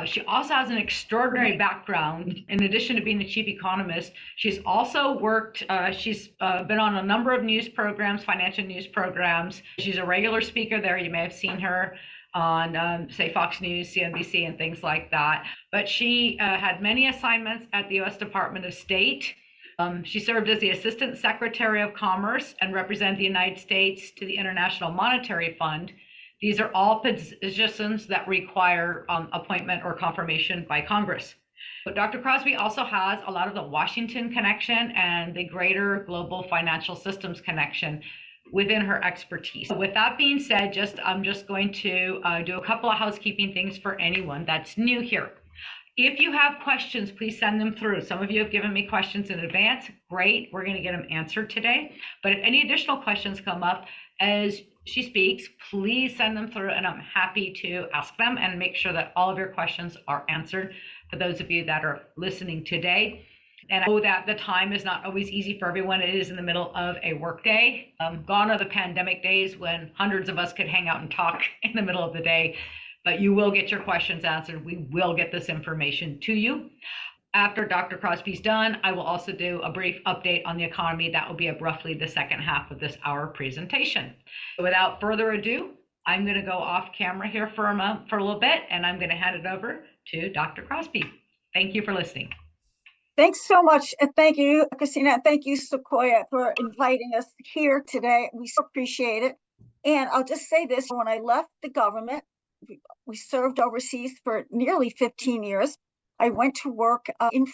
She also has an extraordinary background. In addition to being the chief economist, she's also worked, she's been on a number of news programs, financial news programs. She's a regular speaker there. You may have seen her on, say, Fox News, CNBC, and things like that. But she had many assignments at the U.S. Department of State. She served as the Assistant Secretary of Commerce and represented the United States to the International Monetary Fund. These are all positions that require appointment or confirmation by Congress. But Dr. Krosby also has a lot of the Washington connection and the greater global financial systems connection within her expertise. With that being said, I'm just going to do a couple of housekeeping things for anyone that's new here. If you have questions, please send them through. Some of you have given me questions in advance. Great, we're going to get them answered today. But if any additional questions come up as she speaks, please send them through, and I'm happy to ask them and make sure that all of your questions are answered for those of you that are listening today. And I know that the time is not always easy for everyone. It is in the middle of a workday. Gone are the pandemic days when hundreds of us could hang out and talk in the middle of the day. But you will get your questions answered. We will get this information to you. After Dr. Krosby's done, I will also do a brief update on the economy. That will be roughly the second half of this hour presentation. So without further ado, I'm going to go off camera here for a little bit, and I'm going to hand it over to Dr. Krosby. Thank you for listening. Thanks so much. And thank you, Kristina. Thank you, Sequoia, for inviting us here today. We so appreciate it. And I'll just say this, when I left the government, we served overseas for nearly 15 years. I went to work in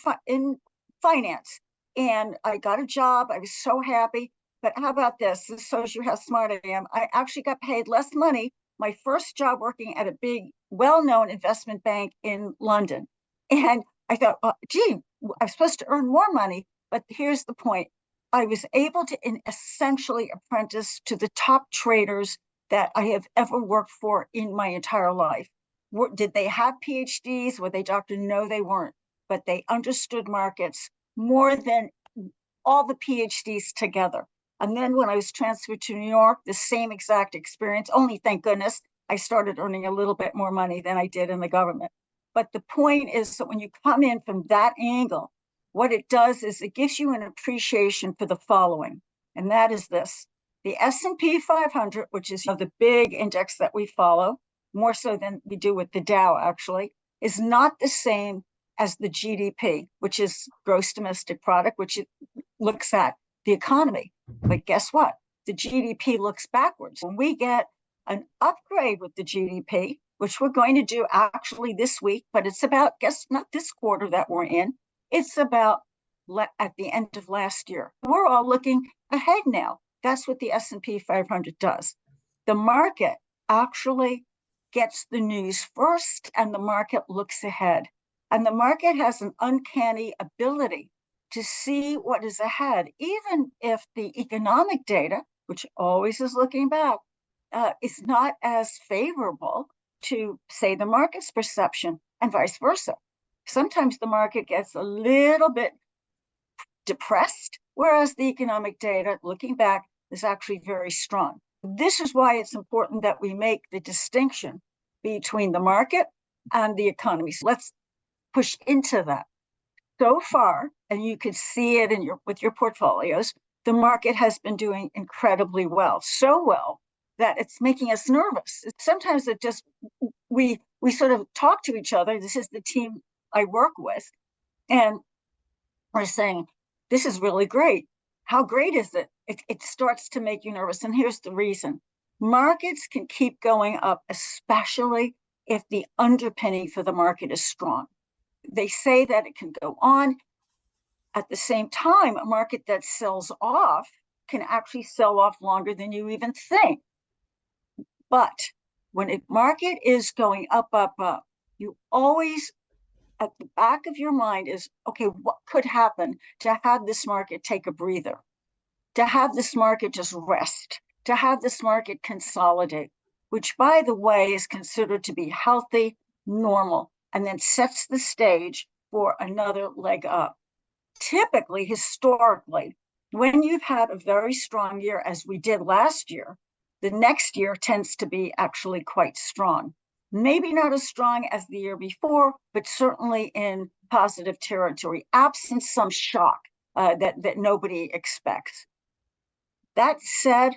finance, and I got a job. I was so happy. But how about this? This shows you how smart I am. I actually got paid less money my first job working at a big, well-known investment bank in London. And I thought, gee, I'm supposed to earn more money. But here's the point. I was able to essentially apprentice to the top traders that I have ever worked for in my entire life. Did they have PhDs? Were they doctors? No, they weren't. But they understood markets more than all the PhDs together. And then when I was transferred to New York, the same exact experience, only thank goodness, I started earning a little bit more money than I did in the government. But the point is that when you come in from that angle, what it does is it gives you an appreciation for the following, and that is this. The S&P 500, which is the big index that we follow, more so than we do with the Dow actually, is not the same as the GDP, which is gross domestic product, which looks at the economy. But guess what? The GDP looks backwards. When we get an upgrade with the GDP, which we're going to do actually this week, but it's about, not this quarter that we're in, it's about at the end of last year. We're all looking ahead now. That's what the S&P 500 does. The market actually gets the news first, and the market looks ahead. And the market has an uncanny ability to see what is ahead, even if the economic data, which always is looking back, is not as favorable to, say, the market's perception, and vice versa. Sometimes the market gets a little bit depressed, whereas the economic data, looking back, is actually very strong. This is why it's important that we make the distinction between the market and the economy. So let's push into that. So far, and you can see it with your portfolios, the market has been doing incredibly well, so well that it's making us nervous. Sometimes it just, we sort of talk to each other. This is the team I work with, and we're saying, this is really great. How great is it? It starts to make you nervous. And here's the reason. Markets can keep going up, especially if the underpinning for the market is strong. They say that it can go on. At the same time, a market that sells off can actually sell off longer than you even think. But when a market is going up, you always, at the back of your mind is, okay, what could happen to have this market take a breather, to have this market just rest, to have this market consolidate, which, by the way, is considered to be healthy, normal, and then sets the stage for another leg up. Typically, historically, when you've had a very strong year, as we did last year, the next year tends to be actually quite strong. maybe not as strong as the year before, but certainly in positive territory, absent some shock that nobody expects. That said,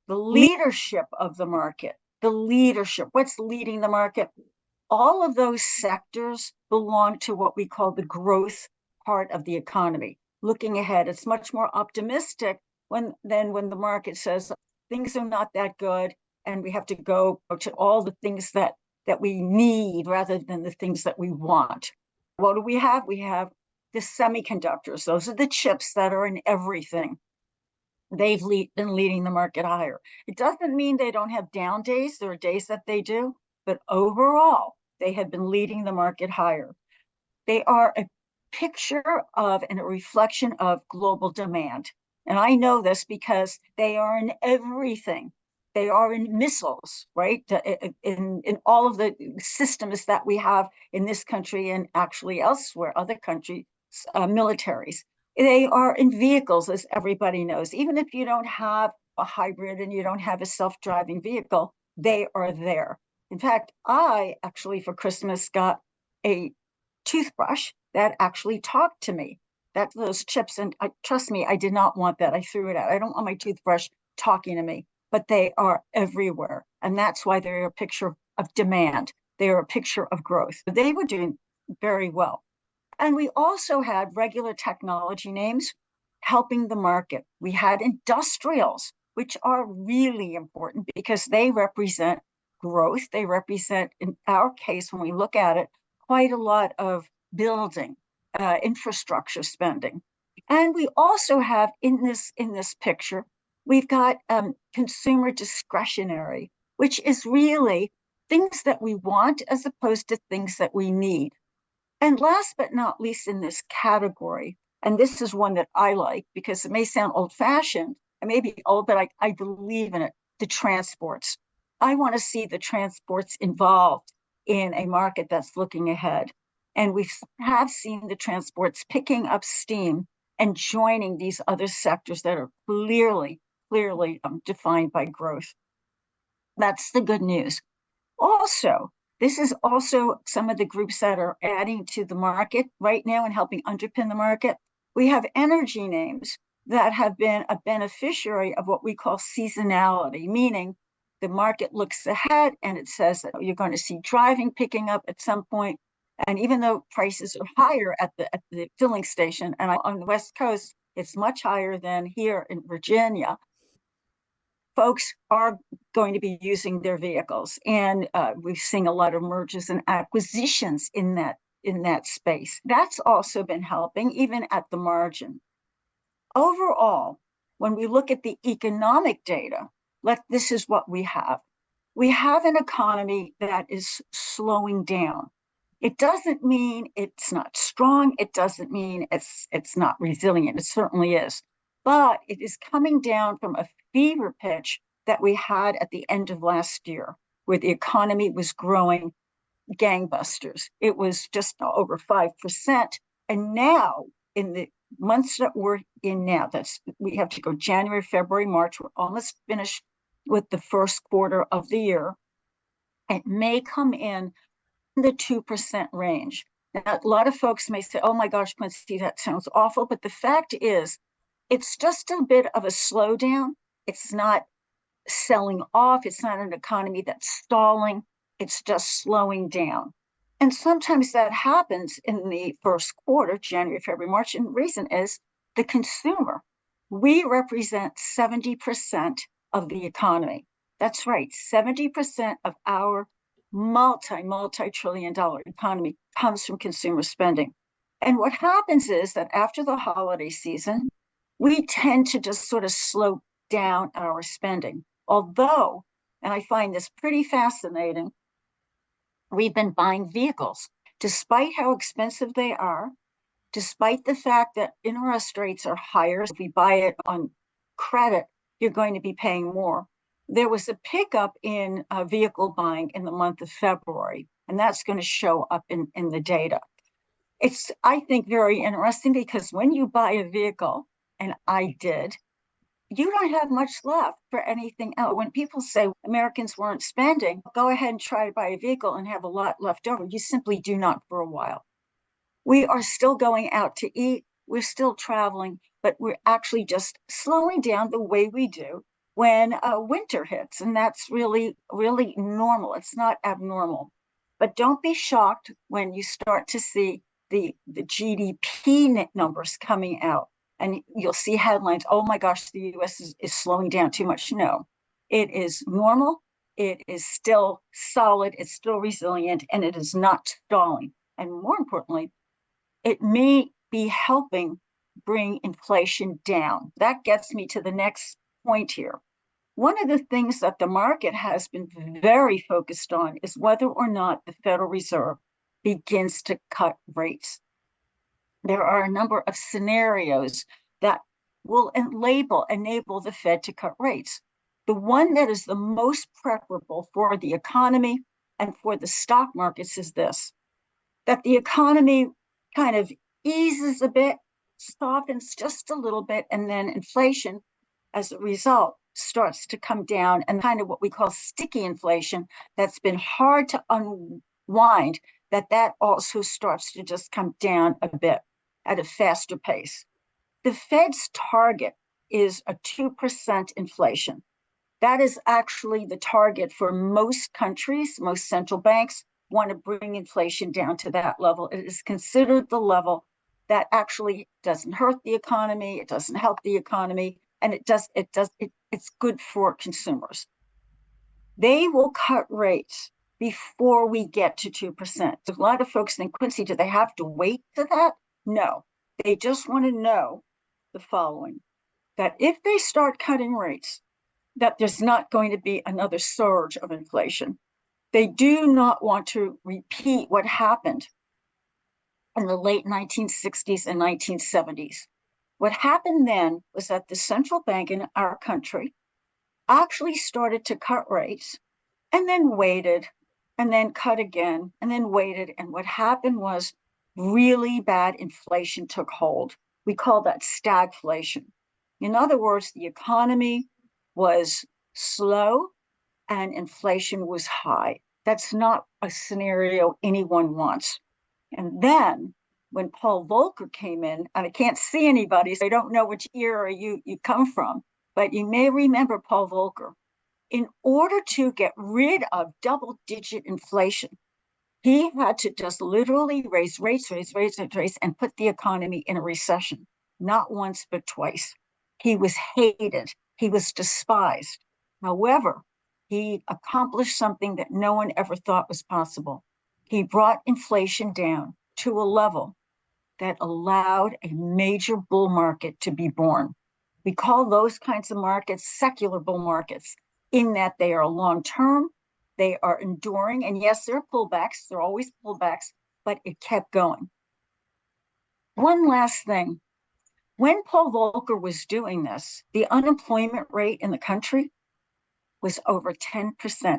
the leadership of the market, what's leading the market, all of those sectors belong to what we call the growth part of the economy. Looking ahead, it's much more optimistic than when the market says things are not that good and we have to go to all the things that we need rather than the things that we want. What do we have? We have the semiconductors. Those are the chips that are in everything. They've been leading the market higher. It doesn't mean they don't have down days. There are days that they do, but overall, they have been leading the market higher. They are a picture of and a reflection of global demand. And I know this because they are in everything. They are in missiles, right? In all of the systems that we have in this country and actually elsewhere, other countries, militaries. They are in vehicles, as everybody knows. Even if you don't have a hybrid and you don't have a self-driving vehicle, they are there. In fact, I actually for Christmas got a toothbrush that actually talked to me. That's those chips. And trust me, I did not want that. I threw it out. I don't want my toothbrush talking to me, but they are everywhere. And that's why they're a picture of demand. They are a picture of growth. They were doing very well. And we also had regular technology names helping the market. We had industrials, which are really important because they represent growth. They represent, in our case, when we look at it, quite a lot of building, infrastructure spending. And we also have in this picture, we've got consumer discretionary, which is really things that we want as opposed to things that we need. And last but not least in this category, and this is one that I like because it may sound old-fashioned, it may be old, but I believe in it, the transports. I want to see the transports involved in a market that's looking ahead. And we have seen the transports picking up steam and joining these other sectors that are clearly defined by growth. That's the good news. Also, this is also some of the groups that are adding to the market right now and helping underpin the market. We have energy names that have been a beneficiary of what we call seasonality, meaning the market looks ahead and it says that you're going to see driving picking up at some point. And even though prices are higher at the filling station, and on the West Coast, it's much higher than here in Virginia, folks are going to be using their vehicles. And we've seen a lot of mergers and acquisitions in that space. That's also been helping, even at the margin. Overall, when we look at the economic data, this is what we have. We have an economy that is slowing down. It doesn't mean it's not strong. It doesn't mean it's not resilient. It certainly is. But it is coming down from a fever pitch that we had at the end of last year, where the economy was growing gangbusters. It was just over 5%. And now, in the months that we're in now, we have to go January, February, March, we're almost finished with the first quarter of the year. It may come in the 2% range. Now, a lot of folks may say, oh my gosh, Quincy, that sounds awful. But the fact is, it's just a bit of a slowdown. It's not selling off. It's not an economy that's stalling. It's just slowing down. And sometimes that happens in the first quarter, January, February, March. And the reason is the consumer. We represent 70% of the economy. That's right. 70% of our multi-trillion dollar economy comes from consumer spending. And what happens is that after the holiday season, we tend to just sort of slow down our spending. Although, and I find this pretty fascinating, we've been buying vehicles, despite how expensive they are, despite the fact that interest rates are higher. If we buy it on credit, you're going to be paying more. There was a pickup in vehicle buying in the month of February, and that's going to show up in the data. It's, I think, very interesting because when you buy a vehicle, and I did, you don't have much left for anything else. When people say Americans weren't spending, go ahead and try to buy a vehicle and have a lot left over. You simply do not for a while. We are still going out to eat. We're still traveling, but we're actually just slowing down the way we do when winter hits. And that's really, really normal. It's not abnormal. But don't be shocked when you start to see the GDP numbers coming out. And you'll see headlines, oh my gosh, the US is slowing down too much. No, it is normal. It is still solid. It's still resilient, and it is not stalling. And more importantly, it may be helping bring inflation down. That gets me to the next point here. One of the things that the market has been very focused on is whether or not the Federal Reserve begins to cut rates. There are a number of scenarios that will enable the Fed to cut rates. The one that is the most preferable for the economy and for the stock markets is this, that the economy kind of eases a bit, softens just a little bit, and then inflation, as a result, starts to come down, and kind of what we call sticky inflation that's been hard to unwind, that also starts to just come down a bit at a faster pace. The Fed's target is a 2% inflation. That is actually the target for most countries. Most central banks want to bring inflation down to that level. It is considered the level that actually doesn't hurt the economy, it doesn't help the economy, and it's good for consumers. They will cut rates before we get to 2%. A lot of folks think, Quincy, do they have to wait to that? No, they just want to know the following, that if they start cutting rates, that there's not going to be another surge of inflation. They do not want to repeat what happened in the late 1960s and 1970s. What happened then was that the central bank in our country actually started to cut rates and then waited and then cut again and then waited. And what happened was really bad inflation took hold. We call that stagflation. In other words, the economy was slow and inflation was high. That's not a scenario anyone wants. And then when Paul Volcker came in, and I can't see anybody, so I don't know which era you come from, but you may remember Paul Volcker. In order to get rid of double-digit inflation, he had to just literally raise rates, and put the economy in a recession, not once, but twice. He was hated. He was despised. However, he accomplished something that no one ever thought was possible. He brought inflation down to a level that allowed a major bull market to be born. We call those kinds of markets secular bull markets, in that they are long-term, they are enduring, and yes, there are pullbacks, there are always pullbacks, but it kept going. One last thing. When Paul Volcker was doing this, the unemployment rate in the country was over 10%.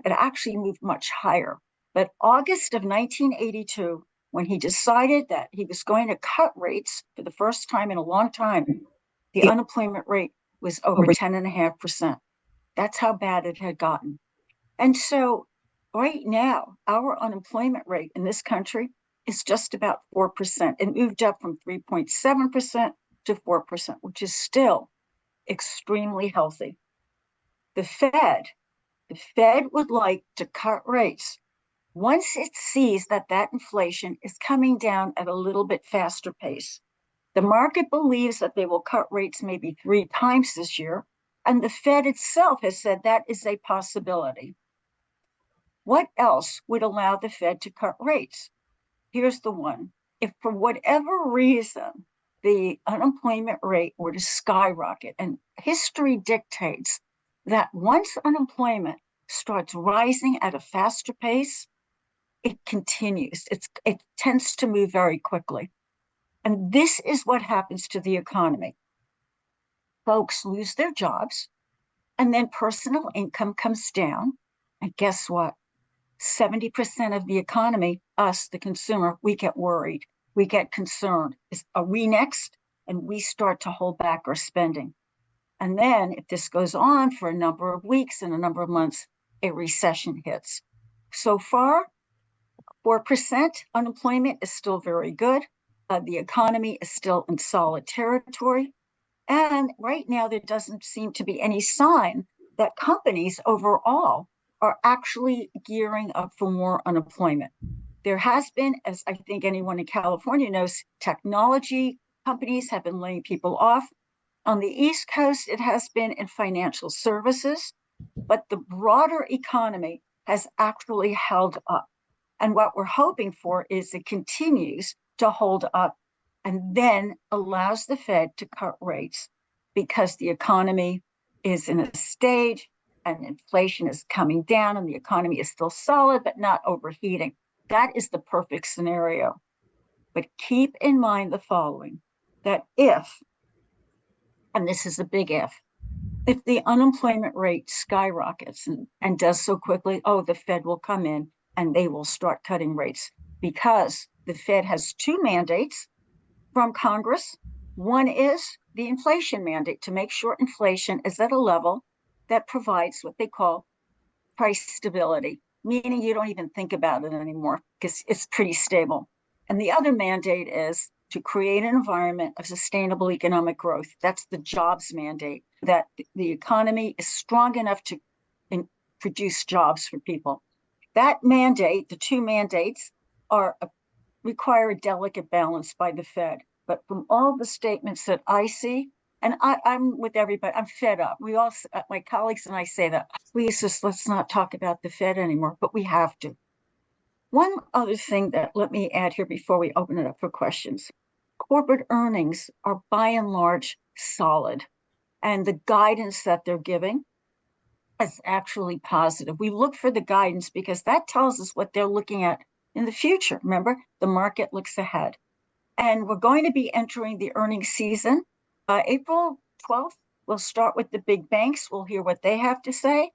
It actually moved much higher. But August of 1982, when he decided that he was going to cut rates for the first time in a long time, the unemployment rate was over 10.5%. That's how bad it had gotten. And so right now, our unemployment rate in this country is just about 4%. It moved up from 3.7% to 4%, which is still extremely healthy. The Fed would like to cut rates once it sees that inflation is coming down at a little bit faster pace. The market believes that they will cut rates maybe 3 times this year, and the Fed itself has said that is a possibility. What else would allow the Fed to cut rates? Here's the one. If for whatever reason the unemployment rate were to skyrocket, and history dictates that once unemployment starts rising at a faster pace, it continues. It tends to move very quickly. And this is what happens to the economy. Folks lose their jobs, and then personal income comes down. And guess what? 70% of the economy, us, the consumer, we get worried. We get concerned. Are we next? And we start to hold back our spending. And then if this goes on for a number of weeks and a number of months, a recession hits. So far, 4% unemployment is still very good. The economy is still in solid territory. And right now, there doesn't seem to be any sign that companies overall are actually gearing up for more unemployment. There has been, as I think anyone in California knows, technology companies have been laying people off. On the East Coast, it has been in financial services, but the broader economy has actually held up. And what we're hoping for is it continues to hold up and then allows the Fed to cut rates because the economy is in a stage and inflation is coming down and the economy is still solid but not overheating. That is the perfect scenario. But keep in mind the following, that if, and this is a big if the unemployment rate skyrockets and does so quickly, the Fed will come in and they will start cutting rates because the Fed has two mandates from Congress. One is the inflation mandate to make sure inflation is at a level that provides what they call price stability, meaning you don't even think about it anymore because it's pretty stable. And the other mandate is to create an environment of sustainable economic growth. That's the jobs mandate, that the economy is strong enough to produce jobs for people. That mandate, the two mandates, require a delicate balance by the Fed. But from all the statements that I see, and I'm with everybody, I'm fed up. We all, my colleagues and I say that, please just let's not talk about the Fed anymore, but we have to. One other thing that let me add here before we open it up for questions. Corporate earnings are by and large solid, and the guidance that they're giving is actually positive. We look for the guidance because that tells us what they're looking at in the future. Remember, the market looks ahead. And we're going to be entering the earnings season. April 12th, we'll start with the big banks. We'll hear what they have to say.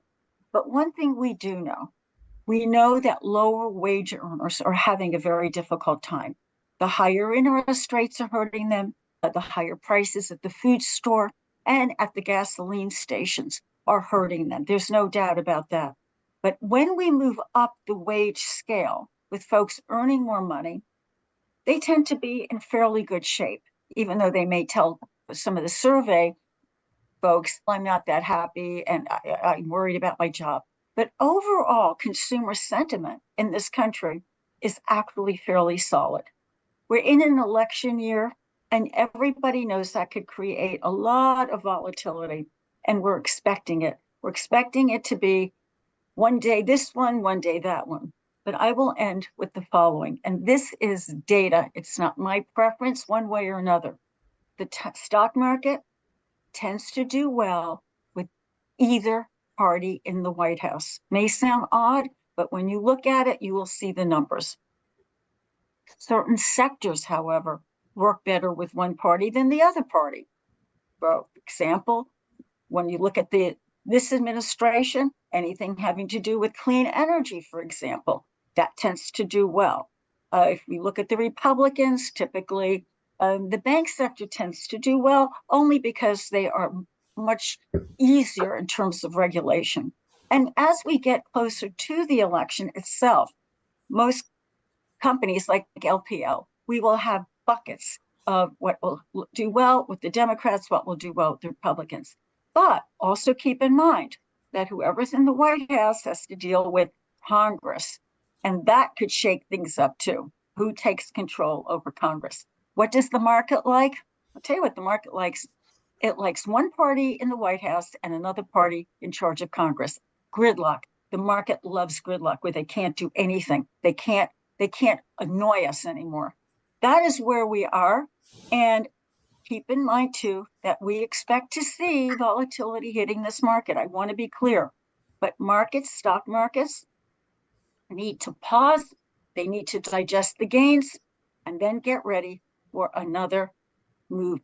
But one thing we do know, we know that lower wage earners are having a very difficult time. The higher interest rates are hurting them, the higher prices at the food store and at the gasoline stations are hurting them. There's no doubt about that. But when we move up the wage scale with folks earning more money, they tend to be in fairly good shape, even though they may tell some of the survey folks, I'm not that happy and I'm worried about my job. But overall, consumer sentiment in this country is actually fairly solid. We're in an election year, and everybody knows that could create a lot of volatility, and we're expecting it. We're expecting it to be one day this one day that one. But I will end with the following, and this is data. It's not my preference one way or another. The stock market tends to do well with either party in the White House. May sound odd, but when you look at it, you will see the numbers. Certain sectors, however, work better with one party than the other party. For example, when you look at this administration, anything having to do with clean energy, for example, that tends to do well. If we look at the Republicans, typically the bank sector tends to do well only because they are much easier in terms of regulation. And as we get closer to the election itself, most companies like LPL, we will have buckets of what will do well with the Democrats, what will do well with the Republicans. But also keep in mind that whoever's in the White House has to deal with Congress, and that could shake things up too. Who takes control over Congress? What does the market like? I'll tell you what the market likes. It likes one party in the White House and another party in charge of Congress. Gridlock. The market loves gridlock, where they can't do anything. They can't annoy us anymore. That is where we are. And keep in mind too, that we expect to see volatility hitting this market. I want to be clear, but stock markets need to pause. They need to digest the gains and then get ready for another move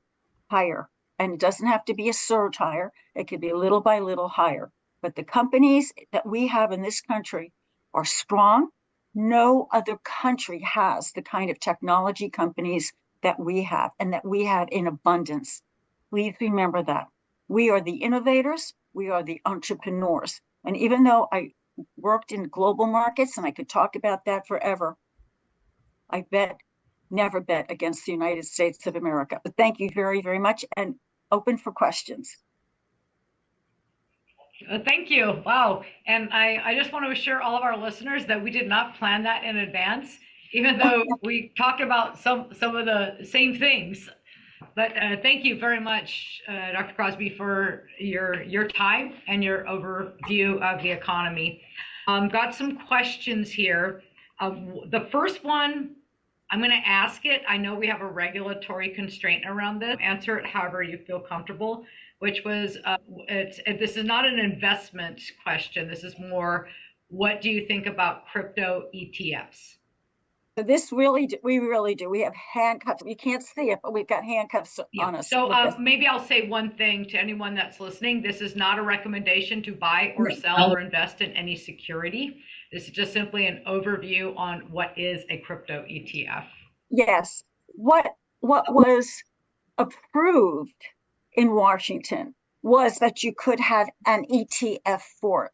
higher. And it doesn't have to be a surge higher. It could be little by little higher. But the companies that we have in this country are strong. No other country has the kind of technology companies that we have and that we have in abundance. Please remember that. We are the innovators. We are the entrepreneurs. And even though I worked in global markets, and I could talk about that forever, I never bet against the United States of America. But thank you very, very much, and open for questions. Thank you. Wow. And I just want to assure all of our listeners that we did not plan that in advance, even though we talked about some of the same things. But thank you very much, Dr. Krosby, for your time and your overview of the economy. Got some questions here. The first one, I'm going to ask it. I know we have a regulatory constraint around this. Answer it however you feel comfortable, which was, this is not an investment question. This is more, what do you think about crypto ETFs? So we really do. We have handcuffs. You can't see it, but we've got handcuffs on us. So maybe I'll say one thing to anyone that's listening. This is not a recommendation to buy or sell or invest in any security. This is just simply an overview on what is a crypto ETF. Yes. What was approved in Washington was that you could have an ETF for it.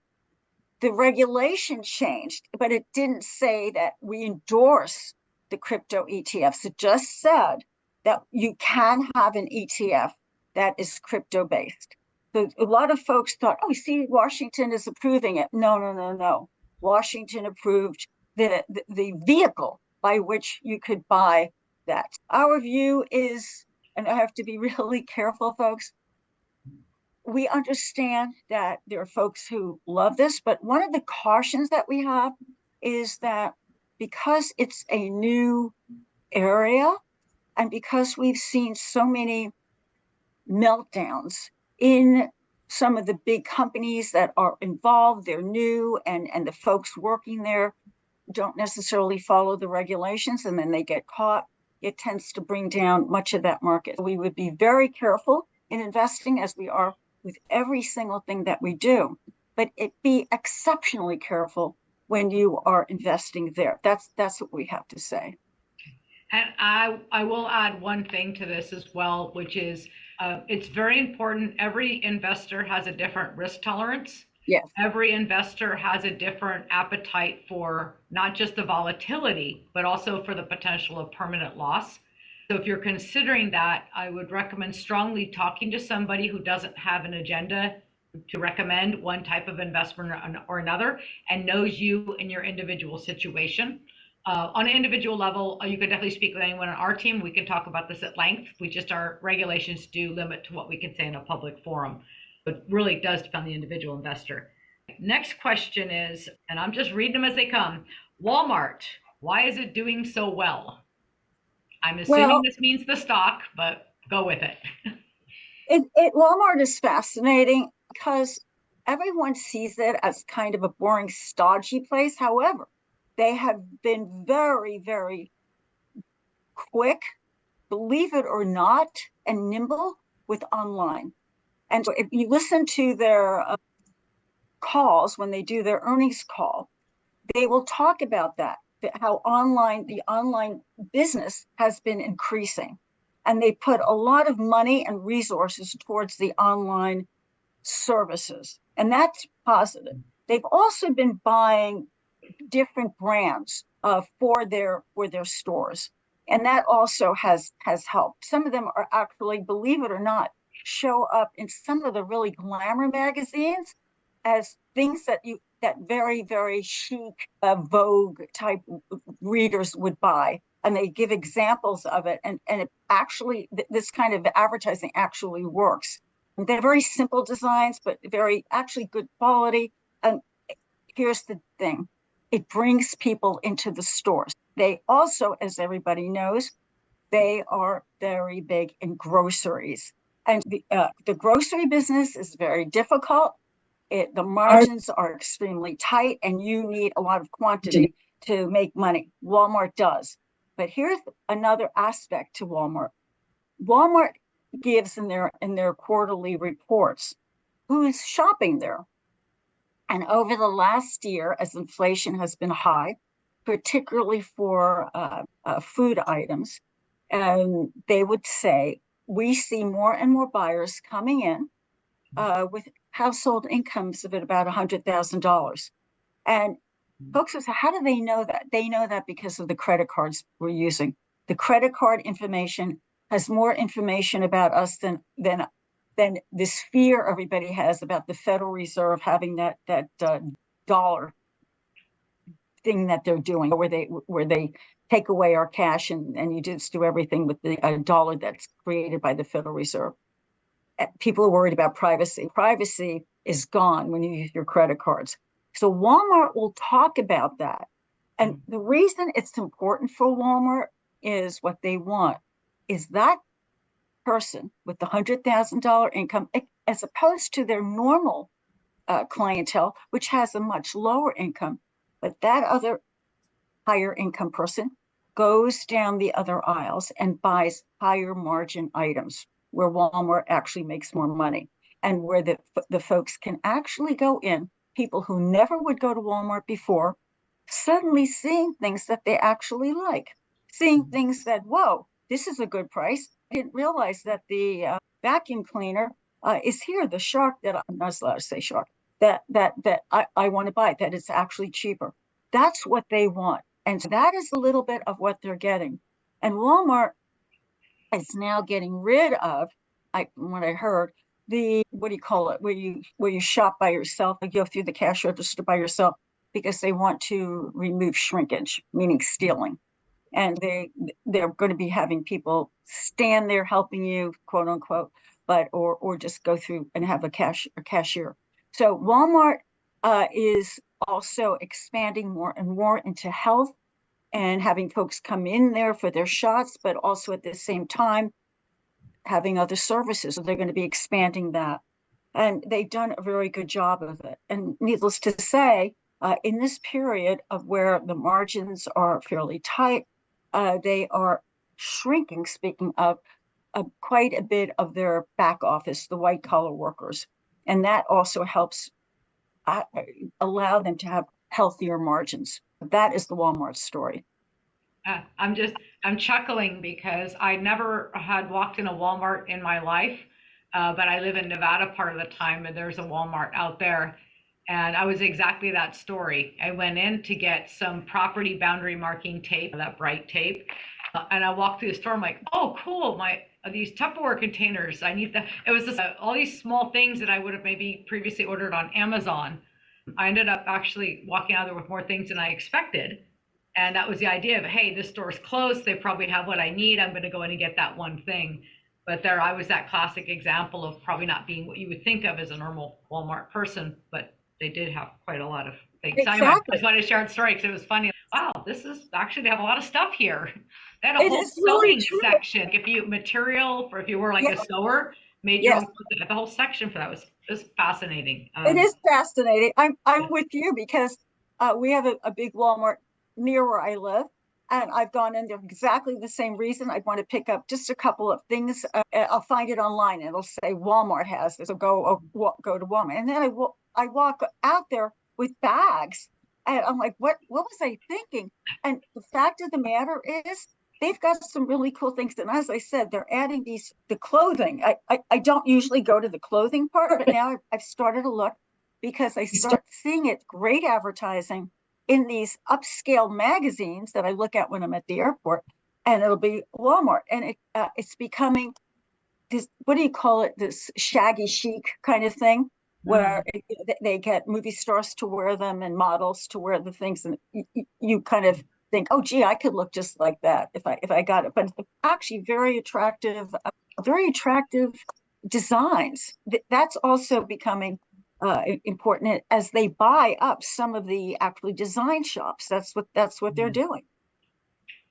The regulation changed, but it didn't say that we endorse the crypto ETFs. It just said that you can have an ETF that is crypto based. So a lot of folks thought, oh, see, Washington is approving it. No. Washington approved the vehicle by which you could buy that. Our view is, and I have to be really careful, folks, we understand that there are folks who love this, but one of the cautions that we have is that because it's a new area and because we've seen so many meltdowns in some of the big companies that are involved, they're new, and the folks working there don't necessarily follow the regulations, and then they get caught. It tends to bring down much of that market. We would be very careful in investing, as we are with every single thing that we do, but be exceptionally careful when you are investing there. That's what we have to say. And I will add one thing to this as well, which is it's very important. Every investor has a different risk tolerance. Yes. Every investor has a different appetite for not just the volatility, but also for the potential of permanent loss. So if you're considering that, I would recommend strongly talking to somebody who doesn't have an agenda to recommend one type of investment or another and knows you and your individual situation. On an individual level, you could definitely speak with anyone on our team. We can talk about this at length. Our regulations do limit to what we can say in a public forum. But really it does depend on the individual investor. Next question is, and I'm just reading them as they come, Walmart, why is it doing so well? I'm assuming this means the stock, but go with it. Walmart is fascinating because everyone sees it as kind of a boring, stodgy place. However, they have been very, very quick, believe it or not, and nimble with online. And so if you listen to their calls, when they do their earnings call, they will talk about that how the online business has been increasing. And they put a lot of money and resources towards the online services. And that's positive. They've also been buying different brands for their stores. And that also has helped. Some of them are actually, believe it or not, show up in some of the really glamour magazines as things that very, very chic Vogue type readers would buy. And they give examples of it. And it actually, this kind of advertising actually works. And they're very simple designs, but very actually good quality. And here's the thing. It brings people into the stores. They also, as everybody knows, they are very big in groceries. And the grocery business is very difficult. The margins are extremely tight, and you need a lot of quantity to make money. Walmart does. But here's another aspect to Walmart. Walmart gives in their quarterly reports who is shopping there. And over the last year, as inflation has been high, particularly for food items, they would say, we see more and more buyers coming in with household incomes of about $100,000. And folks will say, how do they know that? They know that because of the credit cards we're using. The credit card information has more information about us than this fear everybody has about the Federal Reserve having that dollar thing that they're doing, where they take away our cash and you just do everything with the dollar that's created by the Federal Reserve. People are worried about privacy. Privacy is gone when you use your credit cards. So Walmart will talk about that. And the reason it's important for Walmart is what they want is that person with the $100,000 income, as opposed to their normal clientele, which has a much lower income. But that other higher income person goes down the other aisles and buys higher margin items where Walmart actually makes more money and where the folks can actually go in, people who never would go to Walmart before, suddenly seeing things that they actually like, seeing things that, whoa, this is a good price. I didn't realize that the vacuum cleaner is here, the Shark that I'm not allowed to say Shark, that I want to buy, that it's actually cheaper. That's what they want. And so that is a little bit of what they're getting. And Walmart is now getting rid of, what I heard, the, what do you call it, where you shop by yourself, you go through the cash register by yourself, because they want to remove shrinkage, meaning stealing. And they're going to be having people stand there helping you, quote unquote, but or just go through and have a cashier. So Walmart is also expanding more and more into health and having folks come in there for their shots, but also at the same time having other services. So they're going to be expanding that. And they've done a very good job of it. And needless to say, in this period of where the margins are fairly tight, they are shrinking, speaking of quite a bit of their back office, the white collar workers. And that also helps allow them to have healthier margins. That is the Walmart story. I'm chuckling because I never had walked in a Walmart in my life, but I live in Nevada part of the time, and there's a Walmart out there. And I was exactly that story. I went in to get some property boundary marking tape, that bright tape, and I walked through the store. I'm like, oh, cool! These Tupperware containers. I need that. It was all these small things that I would have maybe previously ordered on Amazon. I ended up actually walking out there with more things than I expected. And that was the idea of, hey, this store's closed. They probably have what I need. I'm going to go in and get that one thing. But there I was, that classic example of probably not being what you would think of as a normal Walmart person, but they did have quite a lot of things. Exactly. Anyway, I just wanted to share a story because it was funny. Wow, this is actually, they have a lot of stuff here. They had a whole sewing section. If you material for, if you were like a sewer, made your own, the whole section for that was fascinating. It is fascinating. I'm with you because we have a big Walmart near where I live, and I've gone in there exactly the same reason. I want to pick up just a couple of things. I'll find it online, and it'll say Walmart has this. So go to Walmart, and then I walk out there with bags, and I'm like, what was I thinking? And the fact of the matter is, they've got some really cool things. And as I said, they're adding the clothing. I don't usually go to the clothing part, but now I've started to look because I start seeing it, great advertising in these upscale magazines that I look at when I'm at the airport, and it'll be Walmart. And it's becoming this, what do you call it? This shaggy chic kind of thing, where they get movie stars to wear them and models to wear the things. And you kind of think, oh, gee, I could look just like that if I got it. But it's actually very attractive designs. That's also becoming important as they buy up some of the actually design shops. That's what they're doing.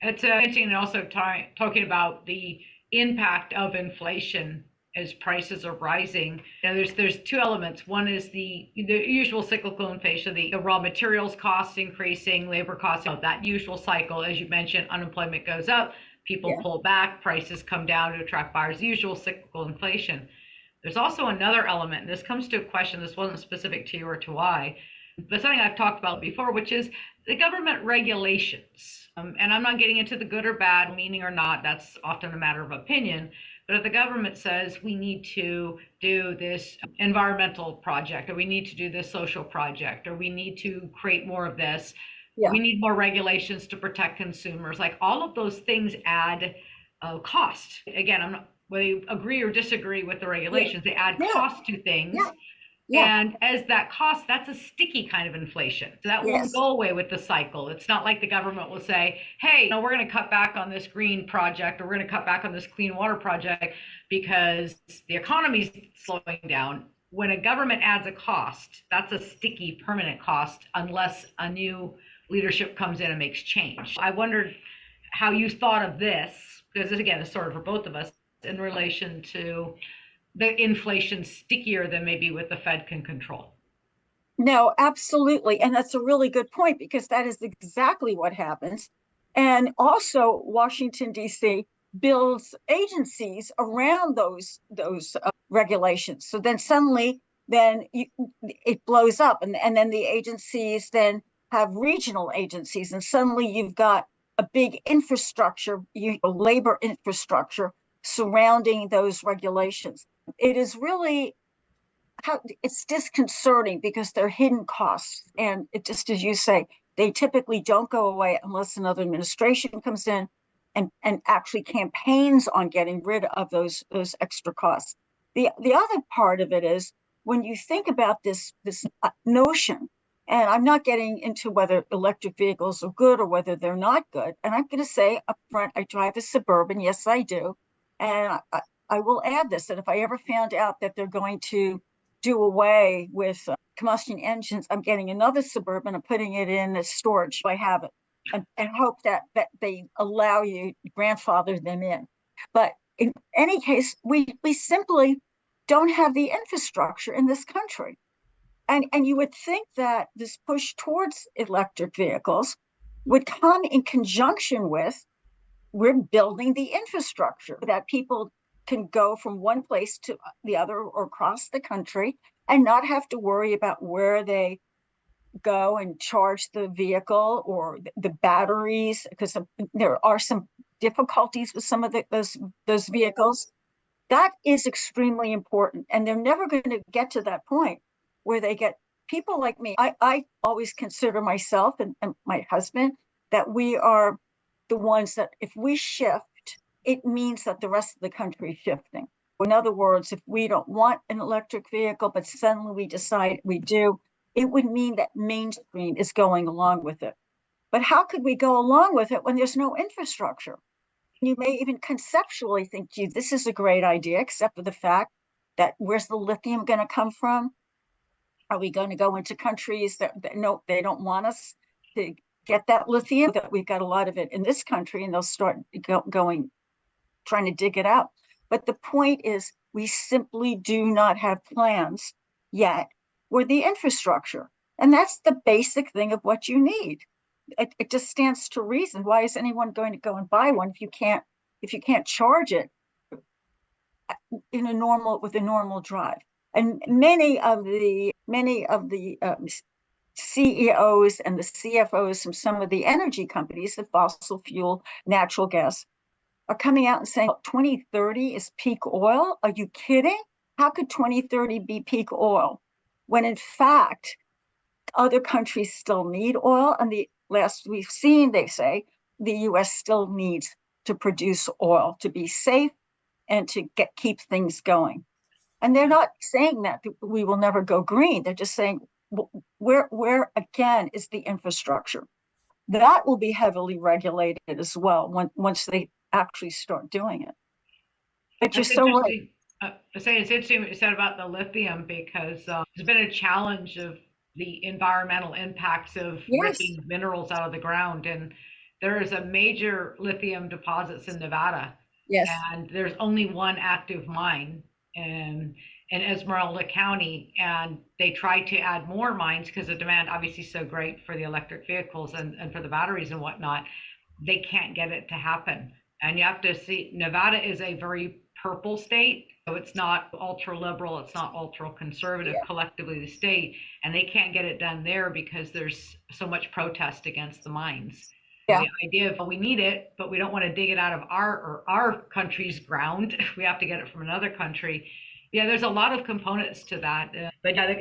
It's interesting, and also talking about the impact of inflation as prices are rising. Now, there's two elements. One is the usual cyclical inflation, the raw materials costs increasing, labor costs, that usual cycle. As you mentioned, unemployment goes up, people pull back, prices come down to attract buyers, usual cyclical inflation. There's also another element, and this comes to a question, this wasn't specific to you or to I, but something I've talked about before, which is the government regulations. And I'm not getting into the good or bad, meaning or not, that's often a matter of opinion. But if the government says we need to do this environmental project, or we need to do this social project, or we need to create more of this, Yeah. we need more regulations to protect consumers, like all of those things add cost. Again, I'm not, whether you agree or disagree with the regulations, they add Yeah. cost to things. Yeah. Yeah. And as that cost, that's a sticky kind of inflation. So that won't Yes. go away with the cycle. It's not like the government will say, hey, we're going to cut back on this green project, or we're going to cut back on this clean water project because the economy's slowing down. When a government adds a cost, that's a sticky, permanent cost unless a new leadership comes in and makes change. I wondered how you thought of this, because this, again, is sort of for both of us in relation to the inflation stickier than maybe what the Fed can control. No, absolutely. And that's a really good point, because that is exactly what happens. And also, Washington, D.C. builds agencies around those regulations. So then suddenly, it blows up, and then the agencies then have regional agencies, and suddenly you've got a big infrastructure, labor infrastructure surrounding those regulations. It is really it's disconcerting, because they're hidden costs, and it just, as you say, they typically don't go away unless another administration comes in and actually campaigns on getting rid of those extra costs. The other part of it is, when you think about this notion, and I'm not getting into whether electric vehicles are good or whether they're not good, and I'm going to say up front, I drive a Suburban, yes I do, and I will add this, that if I ever found out that they're going to do away with combustion engines, I'm getting another Suburban and putting it in as storage if I have it, and hope that they allow you grandfather them in. But in any case, we simply don't have the infrastructure in this country. And you would think that this push towards electric vehicles would come in conjunction with, we're building the infrastructure that people can go from one place to the other or across the country and not have to worry about where they go and charge the vehicle or the batteries, because there are some difficulties with some of those vehicles. That is extremely important, and they're never going to get to that point where they get people like me. I always consider myself and my husband that we are the ones that, if we shift, it means that the rest of the country is shifting. In other words, if we don't want an electric vehicle, but suddenly we decide we do, it would mean that mainstream is going along with it. But how could we go along with it when there's no infrastructure? You may even conceptually think, gee, this is a great idea, except for the fact that where's the lithium going to come from? Are we going to go into countries that no, they don't want us to get that lithium? That we've got a lot of it in this country, and they'll start trying to dig it out. But the point is, we simply do not have plans yet for the infrastructure. And that's the basic thing of what you need. It just stands to reason. Why is anyone going to go and buy one if you can't charge it with a normal drive? And many of the CEOs and the CFOs from some of the energy companies, the fossil fuel, natural gas, are coming out and saying 2030 is peak oil. Are you kidding? How could 2030 be peak oil when in fact other countries still need oil? And the last we've seen, they say the US still needs to produce oil to be safe and to keep things going. And they're not saying that we will never go green. They're just saying where again is the infrastructure. That will be heavily regulated as well once they actually start doing it. But you're so right. It's interesting what you said about the lithium, because there's been a challenge of the environmental impacts of ripping minerals out of the ground. And there is a major lithium deposits in Nevada. Yes. And there's only one active mine in Esmeralda County. And they tried to add more mines because the demand obviously is so great for the electric vehicles and for the batteries and whatnot. They can't get it to happen. And you have to see, Nevada is a very purple state. So it's not ultra liberal, it's not ultra conservative, collectively the state. And they can't get it done there because there's so much protest against the mines. Yeah. The idea of we need it, but we don't want to dig it out of our country's ground. We have to get it from another country. Yeah, there's a lot of components to that. But yeah,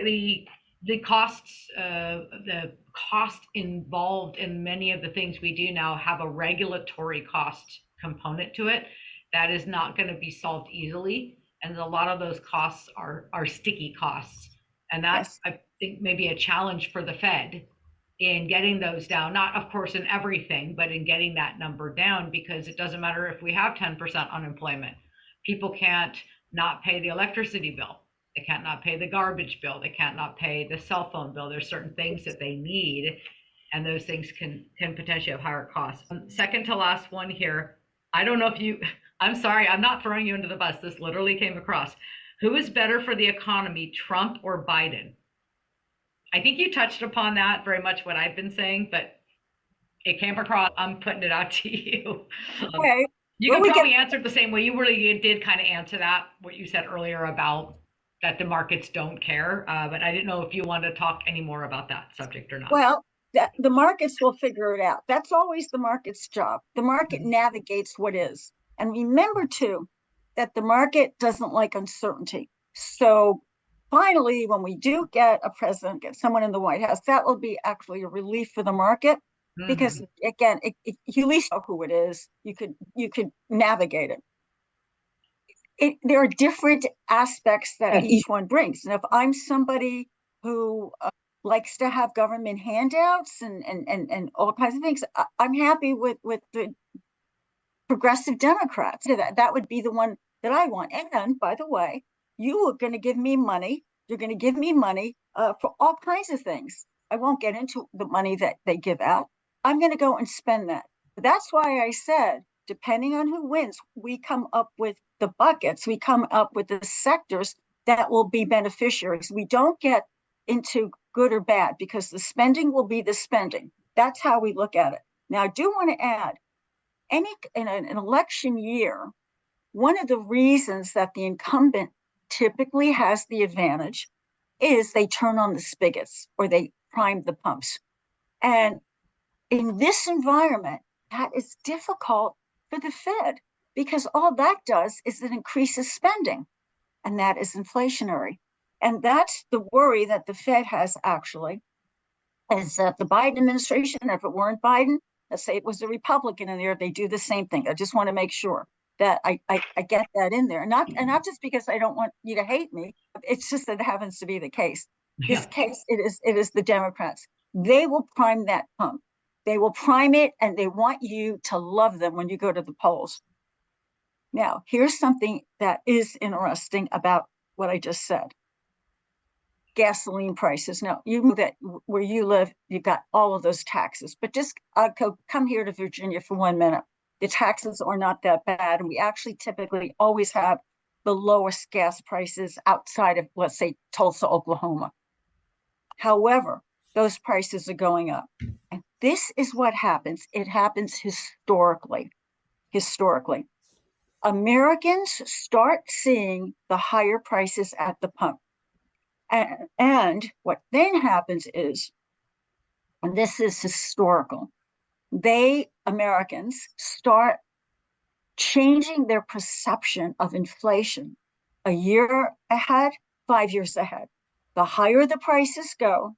the costs, the cost involved in many of the things we do now have a regulatory cost component to it that is not going to be solved easily. And a lot of those costs are sticky costs. And that's, Yes. I think, maybe a challenge for the Fed in getting those down, not of course in everything, but in getting that number down, because it doesn't matter if we have 10% unemployment. People can't not pay the electricity bill. They can't not pay the garbage bill. They can't not pay the cell phone bill. There's certain things that they need, and those things can potentially have higher costs. Second to last one here. I don't know if you, I'm sorry, I'm not throwing you into the bus. This literally came across. Who is better for the economy, Trump or Biden? I think you touched upon that very much what I've been saying, but it came across. I'm putting it out to you. Okay. You Well, can we probably answer it the same way. You really did kind of answer that, what you said earlier about that the markets don't care. But I didn't know if you want to talk any more about that subject or not. Well, the markets will figure it out. That's always the market's job. The market navigates what is. And remember, too, that the market doesn't like uncertainty. So finally, when we do get a president, get someone in the White House, that will be actually a relief for the market. Because again, you at least know who it is. You could navigate it. There are different aspects that each one brings. And if I'm somebody who likes to have government handouts and all kinds of things, I'm happy with the progressive Democrats. That would be the one that I want. And by the way, you are going to give me money. You're going to give me money for all kinds of things. I won't get into the money that they give out. I'm going to go and spend that. That's why I said, depending on who wins, we come up with the buckets, we come up with the sectors that will be beneficiaries. We don't get into good or bad because the spending will be the spending. That's how we look at it. Now, I do want to add, in an election year, one of the reasons that the incumbent typically has the advantage is they turn on the spigots or they prime the pumps. And in this environment, that is difficult for the Fed because all that does is it increases spending, and that is inflationary. And that's the worry that the Fed has actually, is that the Biden administration, if it weren't Biden, let's say it was a Republican in there, they do the same thing. I just want to make sure that I get that in there. And not just because I don't want you to hate me, it's just that it happens to be the case. This case, it is the Democrats. They will prime that pump. They will prime it, and they want you to love them when you go to the polls. Now, here's something that is interesting about what I just said. Gasoline prices. Now, you know that where you live, you've got all of those taxes, but just come here to Virginia for 1 minute. The taxes are not that bad, and we actually typically always have the lowest gas prices outside of, let's say, Tulsa, Oklahoma. However, those prices are going up. And this is what happens. It happens historically. Historically, Americans start seeing the higher prices at the pump. And what then happens is, and this is historical, Americans start changing their perception of inflation a year ahead, 5 years ahead. The higher the prices go,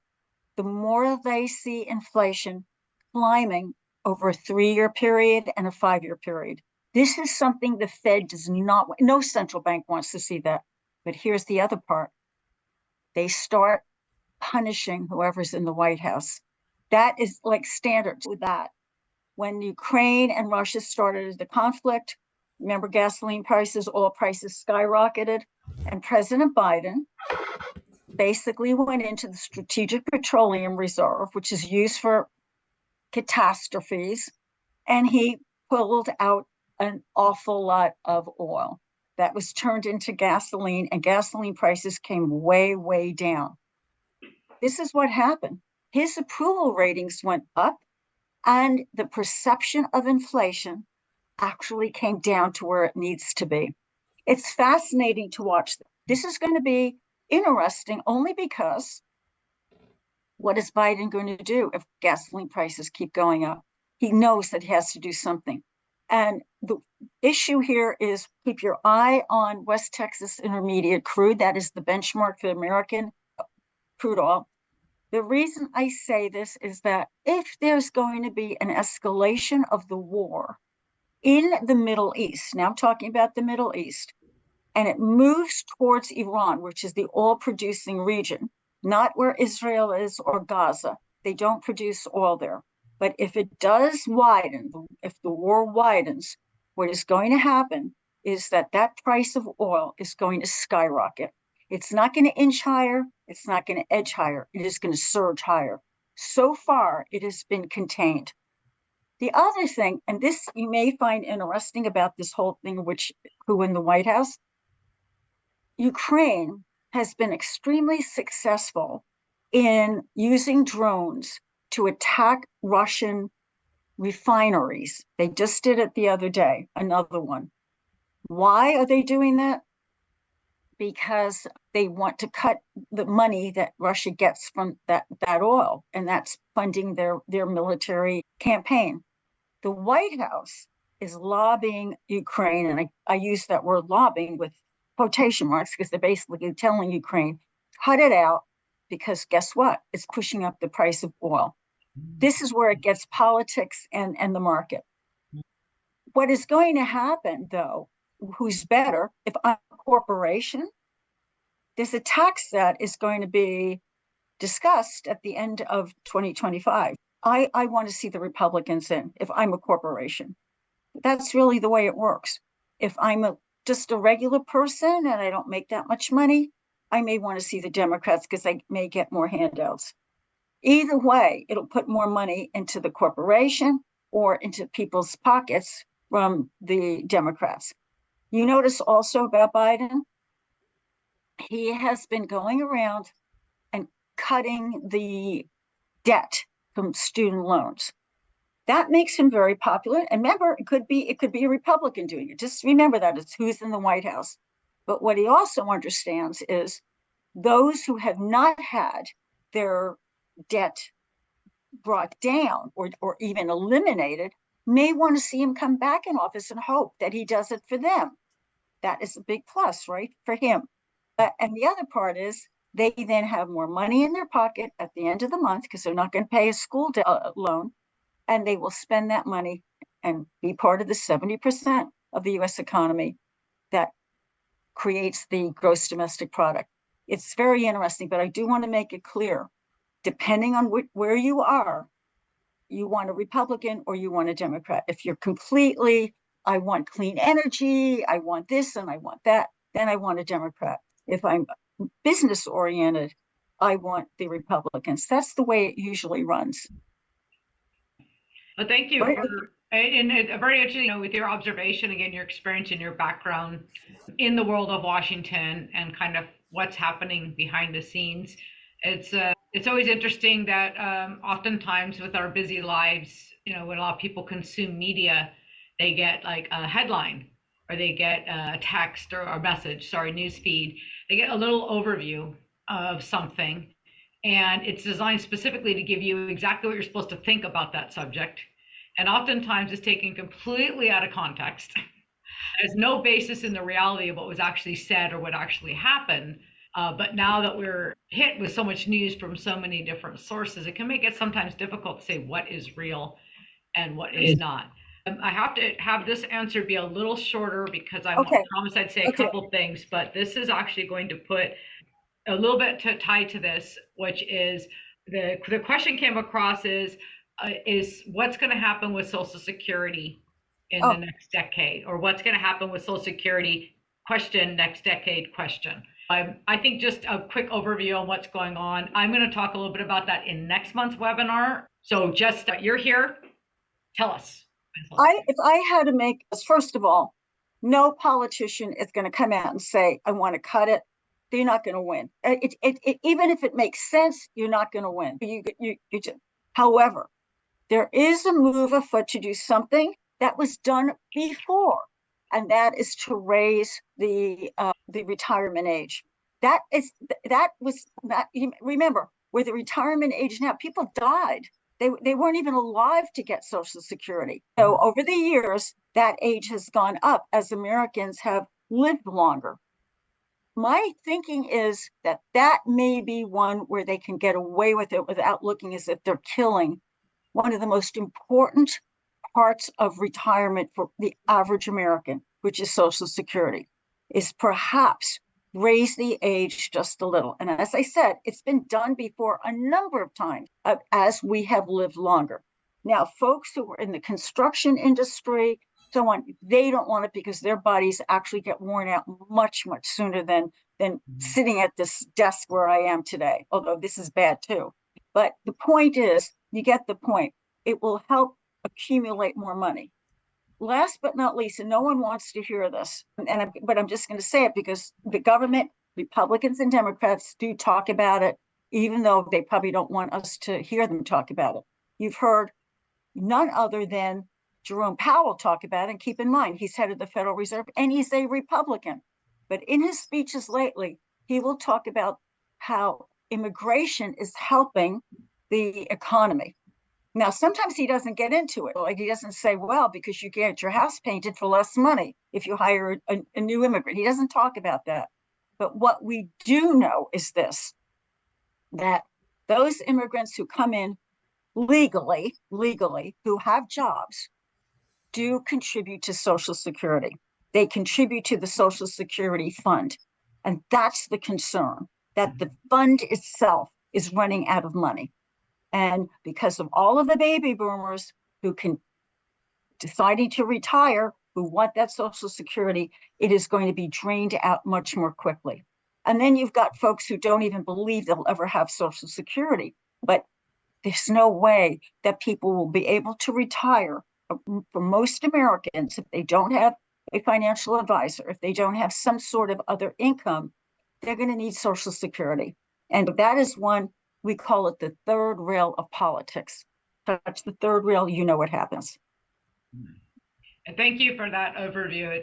the more they see inflation climbing over a 3-year period and a 5-year period. This is something the Fed does not, no central bank wants to see that. But here's the other part. They start punishing whoever's in the White House. That is like standard with that. When Ukraine and Russia started the conflict, remember gasoline prices, oil prices skyrocketed, and President Biden basically went into the Strategic Petroleum Reserve, which is used for catastrophes, and he pulled out an awful lot of oil that was turned into gasoline, and gasoline prices came way, way down. This is what happened. His approval ratings went up, and the perception of inflation actually came down to where it needs to be. It's fascinating to watch. This is going to be interesting only because what is Biden going to do if gasoline prices keep going up? He knows that he has to do something. And the issue here is keep your eye on West Texas Intermediate crude. That is the benchmark for American crude oil. The reason I say this is that if there's going to be an escalation of the war in the Middle East, now I'm talking about the Middle East, and it moves towards Iran, which is the oil producing region, not where Israel is or Gaza. They don't produce oil there. But if it does widen, if the war widens, what is going to happen is that price of oil is going to skyrocket. It's not going to inch higher. It's not going to edge higher. It is going to surge higher. So far, it has been contained. The other thing, and this you may find interesting about this whole thing, who in the White House, Ukraine has been extremely successful in using drones to attack Russian refineries. They just did it the other day, another one. Why are they doing that? Because they want to cut the money that Russia gets from that oil, and that's funding their military campaign. The White House is lobbying Ukraine, and I use that word lobbying with quotation marks because they're basically telling Ukraine, cut it out, because guess what? It's pushing up the price of oil. This is where it gets politics and the market. What is going to happen, though, who's better, if I'm a corporation, there's a tax that is going to be discussed at the end of 2025. I want to see the Republicans in if I'm a corporation. That's really the way it works. If I'm just a regular person and I don't make that much money, I may want to see the Democrats because I may get more handouts. Either way, it'll put more money into the corporation or into people's pockets from the Democrats. You notice also about Biden, he has been going around and cutting the debt from student loans. That makes him very popular. And remember, it could be a Republican doing it. Just remember that it's who's in the White House. But what he also understands is those who have not had their debt brought down or even eliminated may want to see him come back in office and hope that he does it for them. That is a big plus, right, for him. And the other part is they then have more money in their pocket at the end of the month because they're not going to pay a school loan, and they will spend that money and be part of the 70% of the U.S. economy that creates the gross domestic product. It's very interesting, but I do want to make it clear, depending on where you are, you want a Republican or you want a Democrat. If you're completely, I want clean energy, I want this and I want that, then I want a Democrat. If I'm business oriented, I want the Republicans. That's the way it usually runs. Well, thank you and very interesting, with your observation, again, your experience and your background in the world of Washington and kind of what's happening behind the scenes. It's always interesting that oftentimes with our busy lives, when a lot of people consume media, they get like a headline or they get a text or a message, news feed. They get a little overview of something, and it's designed specifically to give you exactly what you're supposed to think about that subject. And oftentimes it's taken completely out of context. There's no basis in the reality of what was actually said or what actually happened. But now that we're hit with so much news from so many different sources, it can make it sometimes difficult to say what is real and what is not. I have to have this answer be a little shorter because I promised I'd say a couple things, but this is actually going to put a little bit tied to this, which is the question came across is what's going to happen with Social Security in the next decade, or what's going to happen with Social Security next decade question. I think just a quick overview on what's going on. I'm going to talk a little bit about that in next month's webinar. So just you're here, tell us. If I had to make this, first of all, no politician is going to come out and say, I want to cut it. They're not going to win. Even if it makes sense, you're not going to win. However, there is a move afoot to do something that was done before, and that is to raise the retirement age. That was not, remember, with the retirement age now, people died They weren't even alive to get Social Security. So over the years, that age has gone up as Americans have lived longer. My thinking is that that may be one where they can get away with it without looking as if they're killing one of the most important parts of retirement for the average American, which is Social Security, is perhaps raise the age just a little. And as I said, it's been done before a number of times as we have lived longer. Now, folks who are in the construction industry, so on, they don't want it because their bodies actually get worn out much, much sooner than sitting at this desk where I am today, although this is bad too. But the point is, you get the point. It will help accumulate more money. Last but not least, and no one wants to hear this, but I'm just going to say it because the government, Republicans and Democrats do talk about it, even though they probably don't want us to hear them talk about it. You've heard none other than Jerome Powell talk about it. And keep in mind, he's head of the Federal Reserve and he's a Republican. But in his speeches lately, he will talk about how immigration is helping the economy. Now, sometimes he doesn't get into it. Like, he doesn't say, well, because you get your house painted for less money if you hire a new immigrant. He doesn't talk about that. But what we do know is this, that those immigrants who come in legally, who have jobs, do contribute to Social Security. They contribute to the Social Security fund. And that's the concern, that the fund itself is running out of money. And because of all of the baby boomers who can deciding to retire, who want that Social Security, it is going to be drained out much more quickly. And then you've got folks who don't even believe they'll ever have Social Security. But there's no way that people will be able to retire. For most Americans, if they don't have a financial advisor, if they don't have some sort of other income, they're going to need Social Security. And that is one, we call it the third rail of politics. Touch the third rail, you know what happens. Thank you for that overview.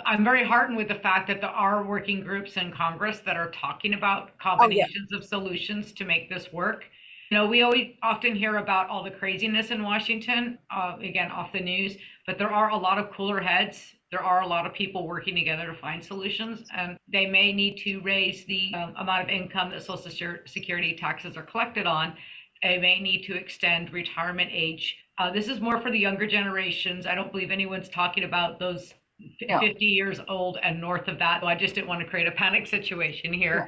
I'm very heartened with the fact that there are working groups in Congress that are talking about combinations of solutions to make this work. You know, we often hear about all the craziness in Washington, again, off the news, but there are a lot of cooler heads. There are a lot of people working together to find solutions, and they may need to raise the amount of income that Social Security taxes are collected on. They may need to extend retirement age. This is more for the younger generations. I don't believe anyone's talking about those 50 years old and north of that. So I just didn't want to create a panic situation here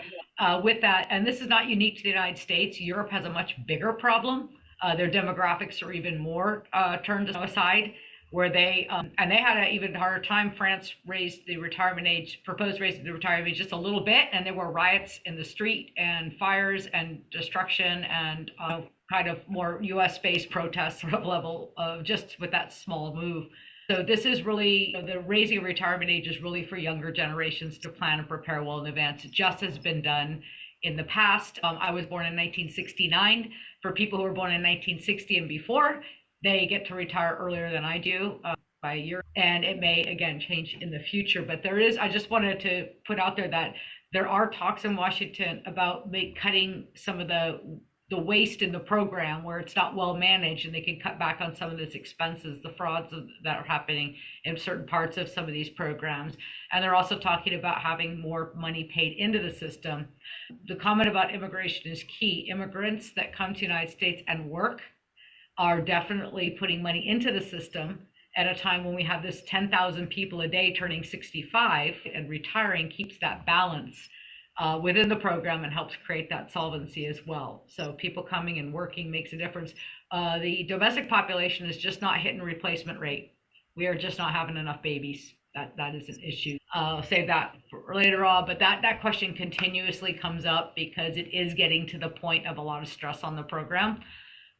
with that. And this is not unique to the United States. Europe has a much bigger problem. Their demographics are even more turned aside, where they and they had an even harder time. France raised the retirement age, proposed raising the retirement age just a little bit, and there were riots in the street and fires and destruction and kind of more US-based protests sort of level of just with that small move. So this is really, the raising of retirement age is really for younger generations to plan and prepare well in advance, just as been done in the past. I was born in 1969. For people who were born in 1960 and before, they get to retire earlier than I do by a year. And it may, again, change in the future. But I just wanted to put out there that there are talks in Washington about cutting some of the waste in the program where it's not well managed, and they can cut back on some of these expenses, the frauds that are happening in certain parts of some of these programs. And they're also talking about having more money paid into the system. The comment about immigration is key. Immigrants that come to the United States and work are definitely putting money into the system at a time when we have this 10,000 people a day turning 65 and retiring, keeps that balance within the program and helps create that solvency as well. So people coming and working makes a difference. The domestic population is just not hitting replacement rate. We are just not having enough babies. That is an issue. I'll save that for later on, but that question continuously comes up because it is getting to the point of a lot of stress on the program.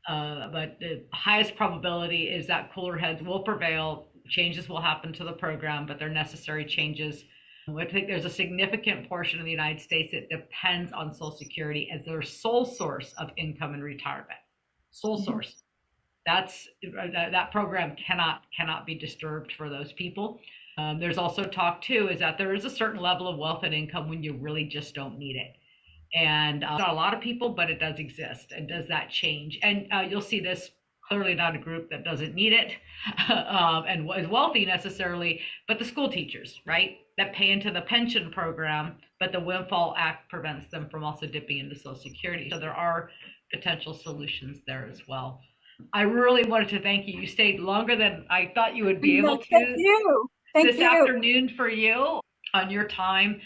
But the highest probability is that cooler heads will prevail. Changes will happen to the program, but they're necessary changes. I think there's a significant portion of the United States that depends on Social Security as their sole source of income and retirement. Sole source. That program cannot be disturbed for those people. There's also talk too is that there is a certain level of wealth and income when you really just don't need it. And not a lot of people, but it does exist. And does that change? And you'll see this clearly not a group that doesn't need it and is wealthy necessarily, but the school teachers, right? That pay into the pension program, but the Windfall Act prevents them from also dipping into Social Security. So there are potential solutions there as well. I really wanted to thank you. You stayed longer than I thought you would be able to. Thank you. Thank this you. afternoon for you on your time.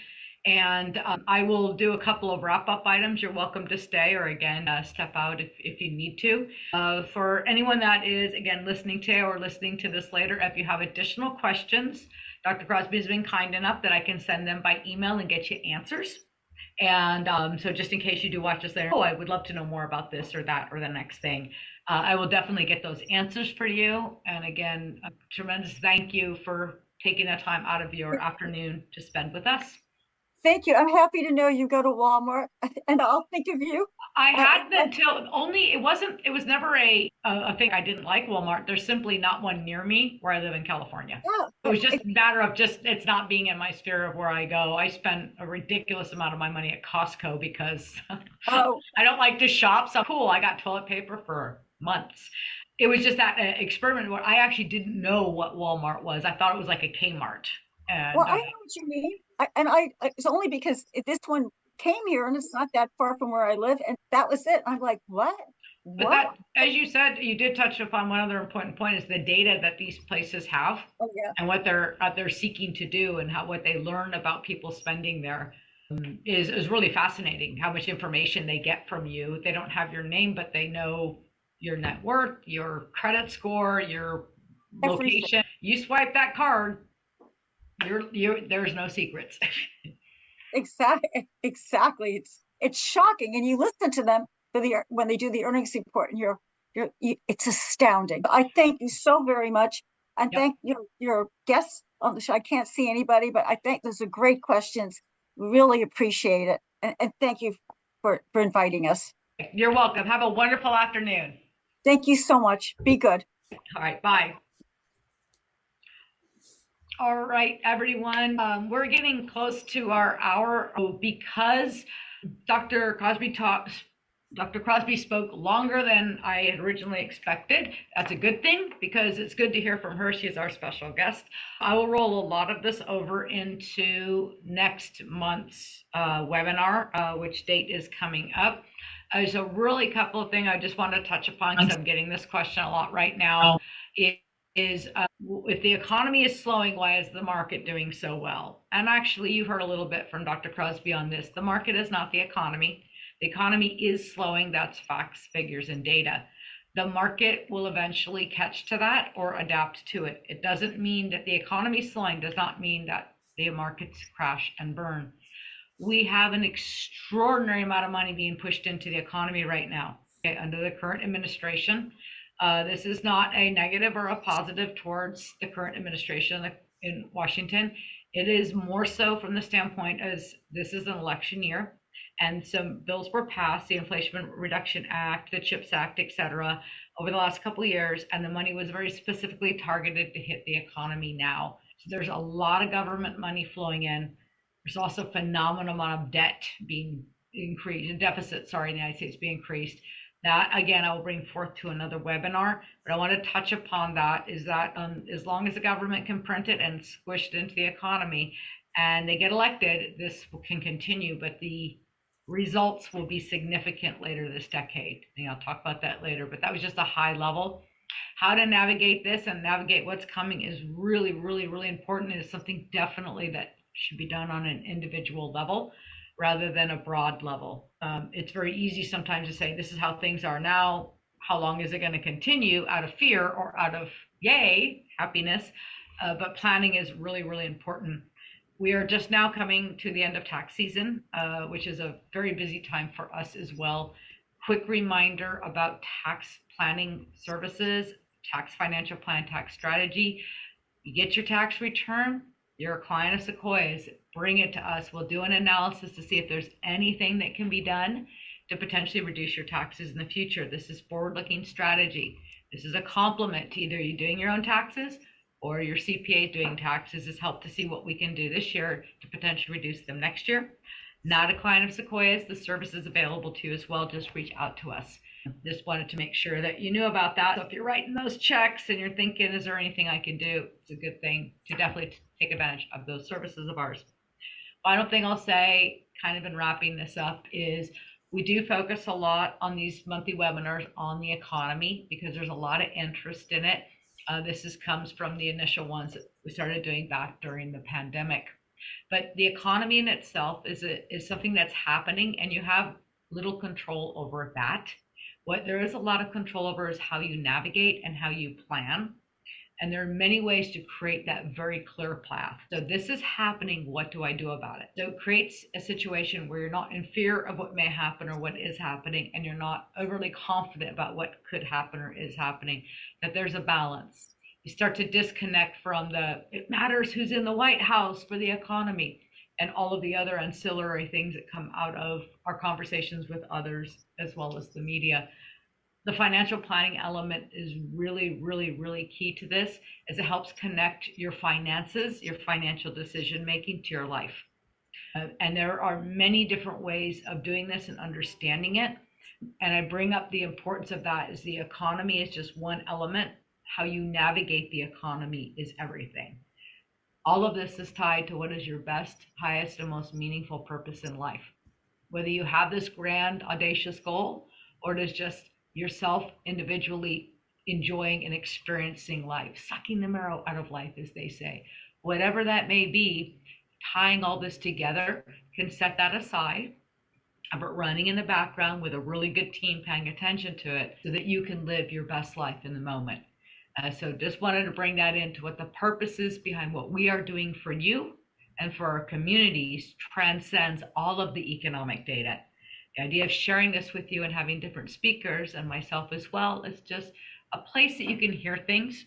And I will do a couple of wrap-up items. You're welcome to stay or, again, step out if you need to. For anyone that is, again, listening to or listening to this later, if you have additional questions, Dr. Krosby has been kind enough that I can send them by email and get you answers. And so just in case you do watch this later, I would love to know more about this or that or the next thing. I will definitely get those answers for you. And again, a tremendous thank you for taking that time out of your afternoon to spend with us. Thank you. I'm happy to know you go to Walmart, and I'll think of you. I had that till only, it was never a thing. I didn't like Walmart. There's simply not one near me where I live in California. Yeah, it was just a matter of it's not being in my sphere of where I go. I spent a ridiculous amount of my money at Costco because I don't like to shop. So cool, I got toilet paper for months. It was just that experiment where I actually didn't know what Walmart was. I thought it was like a Kmart. And, well, I know what you mean. It's only because this one came here and it's not that far from where I live, and that was it. I'm like, what? But that, as you said, you did touch upon one other important point is the data that these places have and what they're seeking to do and what they learn about people spending there is really fascinating. How much information they get from you. They don't have your name, but they know your net worth, your credit score, your location. You swipe that card, there's no secrets. Exactly. It's shocking, and you listen to them when they do the earnings report, and it's astounding. I thank you so very much, and thank your guests on the show. I can't see anybody, but I think those are great questions. Really appreciate it, and thank you for inviting us. You're welcome. Have a wonderful afternoon. Thank you so much. Be good. All right. Bye. All right, everyone. We're getting close to our hour because Dr. Krosby spoke longer than I had originally expected. That's a good thing because it's good to hear from her. She's our special guest. I will roll a lot of this over into next month's webinar, which date is coming up. There's a really couple of things I just want to touch upon because I'm getting this question a lot right now. If the economy is slowing, why is the market doing so well? And actually, you heard a little bit from Dr. Krosby on this. The market is not the economy. The economy is slowing. That's facts, figures, and data. The market will eventually catch to that or adapt to it. It doesn't mean that the economy is slowing, does not mean that the markets crash and burn. We have an extraordinary amount of money being pushed into the economy right now, under the current administration. This is not a negative or a positive towards the current administration in Washington. It is more so from the standpoint as this is an election year and some bills were passed, the Inflation Reduction Act, the CHIPS Act, et cetera, over the last couple of years, and the money was very specifically targeted to hit the economy now. So there's a lot of government money flowing in. There's also a phenomenal amount of debt being increased, deficit, in the United States being increased. That, again, I will bring forth to another webinar, but I want to touch upon that is that as long as the government can print it and squish it into the economy and they get elected, this can continue, but the results will be significant later this decade. I'll talk about that later, but that was just a high level. How to navigate this and navigate what's coming is really, really, really important. It is something definitely that should be done on an individual level rather than a broad level. It's very easy sometimes to say, this is how things are now. How long is it going to continue out of fear or out of happiness? But planning is really, really important. We are just now coming to the end of tax season, which is a very busy time for us as well. Quick reminder about tax planning services, tax financial plan, tax strategy. You get your tax return, you're a client of Sequoia's, bring it to us. We'll do an analysis to see if there's anything that can be done to potentially reduce your taxes in the future. This is forward-looking strategy. This is a complement to either you doing your own taxes or your CPA doing taxes. Is help to see what we can do this year to potentially reduce them next year. Not a client of Sequoia's, the service is available to you as well. Just reach out to us. Just wanted to make sure that you knew about that. So if you're writing those checks and you're thinking, is there anything I can do? It's a good thing to definitely take advantage of those services of ours. Final thing I'll say, kind of in wrapping this up, is we do focus a lot on these monthly webinars on the economy because there's a lot of interest in it. This comes from the initial ones that we started doing back during the pandemic. But the economy in itself is something that's happening, and you have little control over that. What there is a lot of control over is how you navigate and how you plan. And there are many ways to create that very clear path. So this is happening. What do I do about it? So it creates a situation where you're not in fear of what may happen or what is happening, and you're not overly confident about what could happen or is happening, that there's a balance. You start to disconnect from it matters who's in the White House for the economy and all of the other ancillary things that come out of our conversations with others as well as the media. The financial planning element is really, really, really key to this, as it helps connect your finances, your financial decision making to your life. And there are many different ways of doing this and understanding it. And I bring up the importance of that as the economy is just one element. How you navigate the economy is everything. All of this is tied to what is your best, highest, and most meaningful purpose in life. Whether you have this grand, audacious goal, or it is just yourself individually enjoying and experiencing life, sucking the marrow out of life, as they say. Whatever that may be, tying all this together can set that aside, but running in the background with a really good team paying attention to it so that you can live your best life in the moment. So just wanted to bring that into what the purpose is behind what we are doing for you and for our communities transcends all of the economic data. The idea of sharing this with you and having different speakers and myself as well is just a place that you can hear things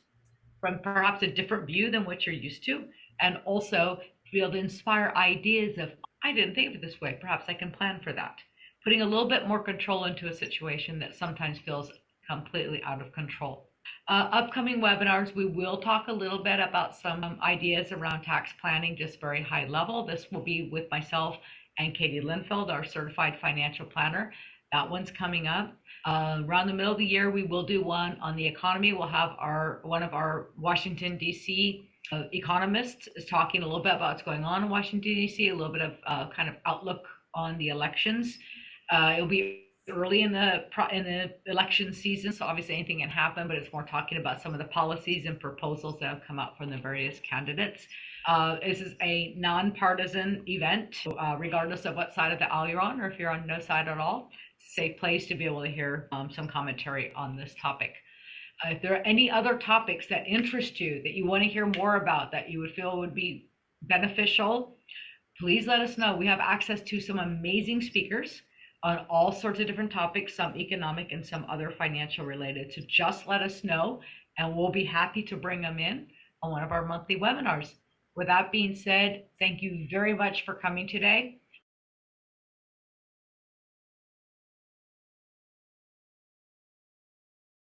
from perhaps a different view than what you're used to, and also to be able to inspire ideas of, I didn't think of it this way, perhaps I can plan for that. Putting a little bit more control into a situation that sometimes feels completely out of control. Upcoming webinars, we will talk a little bit about some ideas around tax planning, just very high level. This will be with myself and Katie Linfeld, our certified financial planner. That one's coming up. Around the middle of the year, we will do one on the economy. We'll have one of our Washington, D.C. Economists is talking a little bit about what's going on in Washington, D.C., a little bit of kind of outlook on the elections. It'll be early in the election season, so obviously anything can happen, but it's more talking about some of the policies and proposals that have come out from the various candidates. This is a nonpartisan event, regardless of what side of the aisle you're on, or if you're on no side at all. It's a safe place to be able to hear some commentary on this topic. If there are any other topics that interest you, that you want to hear more about, that you would feel would be beneficial, please let us know. We have access to some amazing speakers on all sorts of different topics, some economic and some other financial related. So just let us know, and we'll be happy to bring them in on one of our monthly webinars. With that being said, thank you very much for coming today.